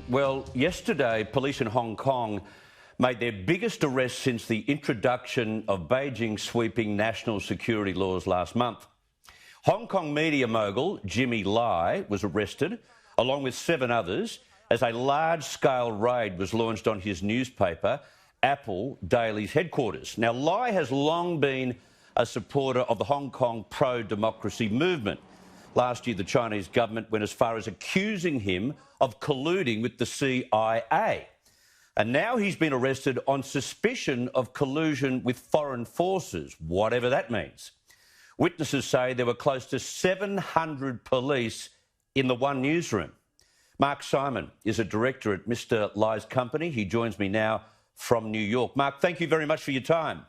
Well, yesterday, police in Hong Kong made their biggest arrest since the introduction of Beijing sweeping national security laws last month. Hong Kong media mogul Jimmy Lai was arrested, along with 7 others, as a large-scale raid was launched on his newspaper, Apple Daily's headquarters. Now, Lai has long been a supporter of the Hong Kong pro-democracy movement. Last year, the Chinese government went as far as accusing him of colluding with the CIA. And now he's been arrested on suspicion of collusion with foreign forces, whatever that means. Witnesses say there were close to 700 police in the one newsroom. Mark Simon is a director at Mr. Lai's company. He joins me now from New York. Mark, thank you very much for your time.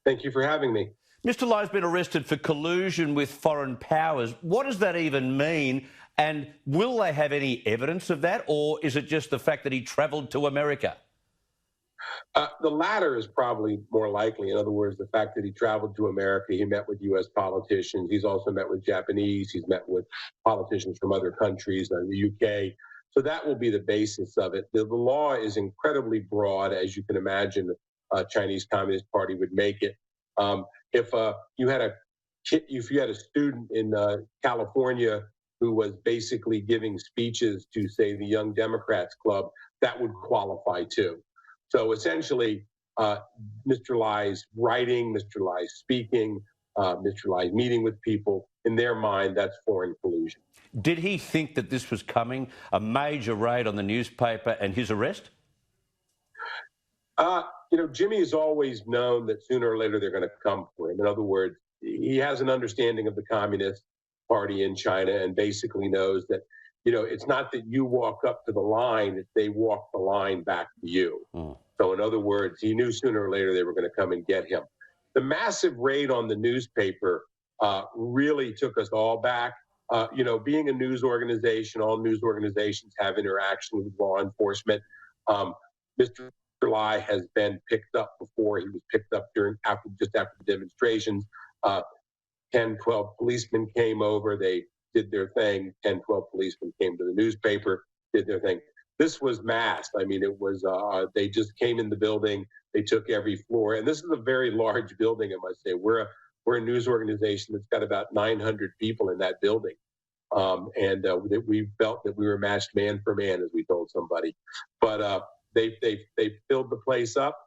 Thank you for having me. Mr. Lai's been arrested for collusion with foreign powers. What does that even mean? And will they have any evidence of that? Or is it just the fact that he travelled to America? The latter is probably more likely. In other words, the fact that he traveled to America, he met with U.S. politicians. He's also met with Japanese. He's met with politicians from other countries, the U.K. So that will be the basis of it. The law is incredibly broad, as you can imagine. Chinese Communist Party would make it. If you had a student in California who was basically giving speeches to, say, the Young Democrats Club, that would qualify too. So essentially, Mr. Lai's writing, Mr. Lai's speaking, Mr. Lai's meeting with people, in their mind, that's foreign collusion. Did he think that this was coming, a major raid on the newspaper and his arrest? Jimmy has always known that sooner or later they're going to come for him. In other words, he has an understanding of the Communist Party in China and basically knows that, it's not that you walk up to the line, it's they walk the line back to you. So in other words, he knew sooner or later they were going to come and get him. The massive raid on the newspaper really took us all back. Being a news organization, all news organizations have interaction with law enforcement. Mr. Lai has been picked up before. He was picked up just after the demonstrations. 10, 12 policemen came over. They did their thing. 10, 12 policemen came to the newspaper, did their thing. This was mass. I mean, it was, they just came in the building. They took every floor. And this is a very large building, I must say. We're a news organization that's got about 900 people in that building. We felt that we were matched man for man, as we told somebody. But they filled the place up,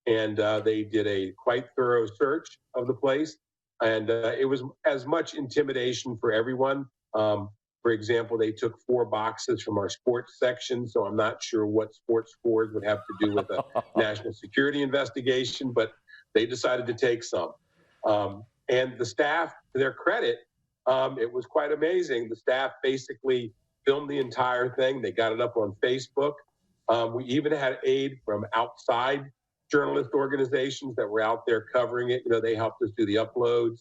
and they did a quite thorough search of the place. And it was as much intimidation for everyone. For example, they took 4 boxes from our sports section, so I'm not sure what sports scores would have to do with a national security investigation, but they decided to take some. And the staff, to their credit, it was quite amazing. The staff basically filmed the entire thing. They got it up on Facebook. We even had aid from outside journalist organizations that were out there covering it. They helped us do the uploads.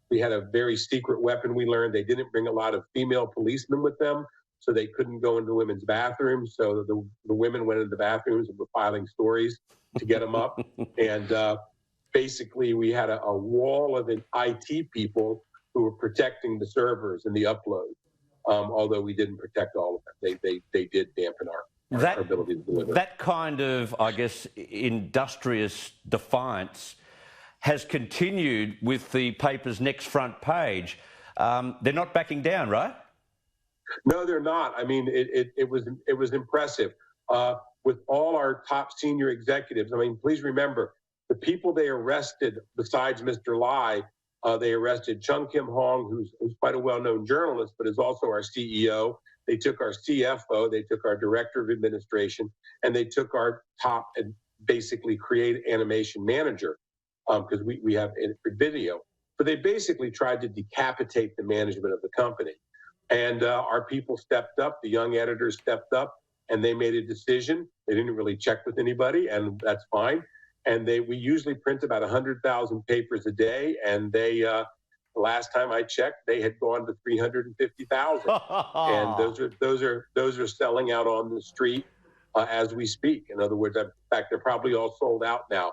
We had a very secret weapon we learned. They didn't bring a lot of female policemen with them, so they couldn't go into women's bathrooms. So the women went into the bathrooms and were filing stories to get them up. And basically, we had a wall of IT people who were protecting the servers and the uploads. Although we didn't protect all of them. They did dampen our ability to deliver. That kind of, I guess, industrious defiance has continued with the paper's next front page. They're not backing down, right? No, they're not. I mean, it was impressive. With all our top senior executives, I mean, please remember, the people they arrested, besides Mr. Lai, they arrested Chung Kim Hong, who's quite a well-known journalist, but is also our CEO. They took our CFO, they took our director of administration, and they took our top and basically creative animation manager, because we have video. So they basically tried to decapitate the management of the company. And our people stepped up, the young editors stepped up, and they made a decision. They didn't really check with anybody, and that's fine. And we usually print about 100,000 papers a day, and they last time I checked, they had gone to 350,000, and those are selling out on the street as we speak. In other words, in fact, they're probably all sold out now.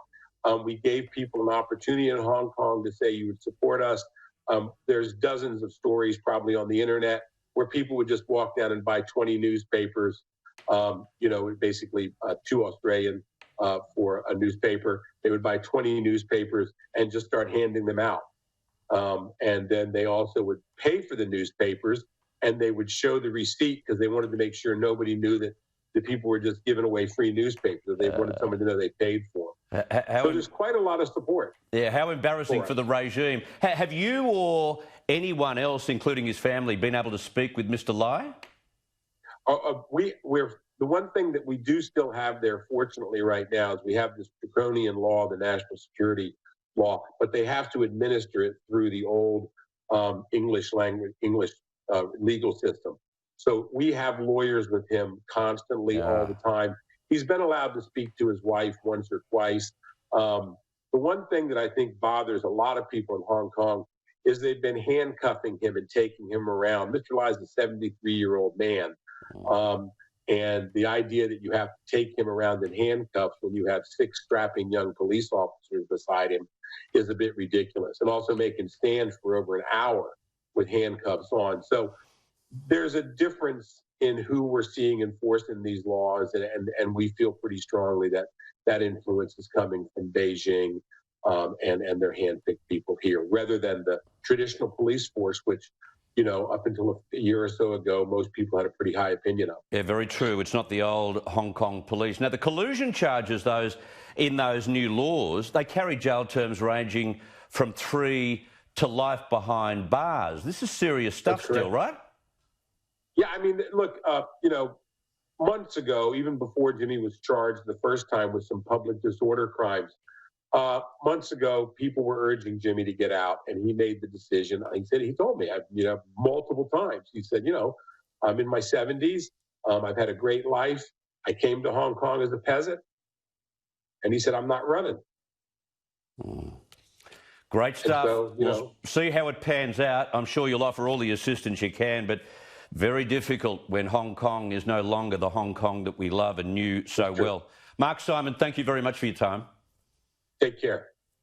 We gave people an opportunity in Hong Kong to say you would support us. There's dozens of stories probably on the internet where people would just walk down and buy 20 newspapers, basically 2 Australian for a newspaper. They would buy 20 newspapers and just start handing them out. And then they also would pay for the newspapers, and they would show the receipt because they wanted to make sure nobody knew that the people were just giving away free newspapers. They wanted someone to know they paid for them. So there's quite a lot of support. Yeah, how embarrassing for the regime. Have you or anyone else, including his family, been able to speak with Mr. Lai? We're the one thing that we do still have there, fortunately, right now, is we have this draconian law, the national security law, but they have to administer it through the old English legal system. So we have lawyers with him constantly, all the time. He's been allowed to speak to his wife once or twice. The one thing that I think bothers a lot of people in Hong Kong is they've been handcuffing him and taking him around. Mr. Lai is a 73-year-old man. And the idea that you have to take him around in handcuffs when you have 6 strapping young police officers beside him is a bit ridiculous. And also make him stand for over an hour with handcuffs on. So there's a difference in who we're seeing enforcing these laws, and we feel pretty strongly that that influence is coming from Beijing and their handpicked people here, rather than the traditional police force, which, up until a year or so ago, most people had a pretty high opinion of. Yeah, very true. It's not the old Hong Kong police. Now, the collusion charges, in those new laws, they carry jail terms ranging from 3 to life behind bars. This is serious stuff still, right? Yeah, I mean, look, months ago, even before Jimmy was charged the first time with some public disorder crimes, months ago, people were urging Jimmy to get out, and he made the decision. He told me, multiple times. He said, I'm in my 70s. I've had a great life. I came to Hong Kong as a peasant. And he said, I'm not running. Great stuff. So, we'll see how it pans out. I'm sure you'll offer all the assistance you can, but very difficult when Hong Kong is no longer the Hong Kong that we love and knew so well. Mark Simon, thank you very much for your time. Take care.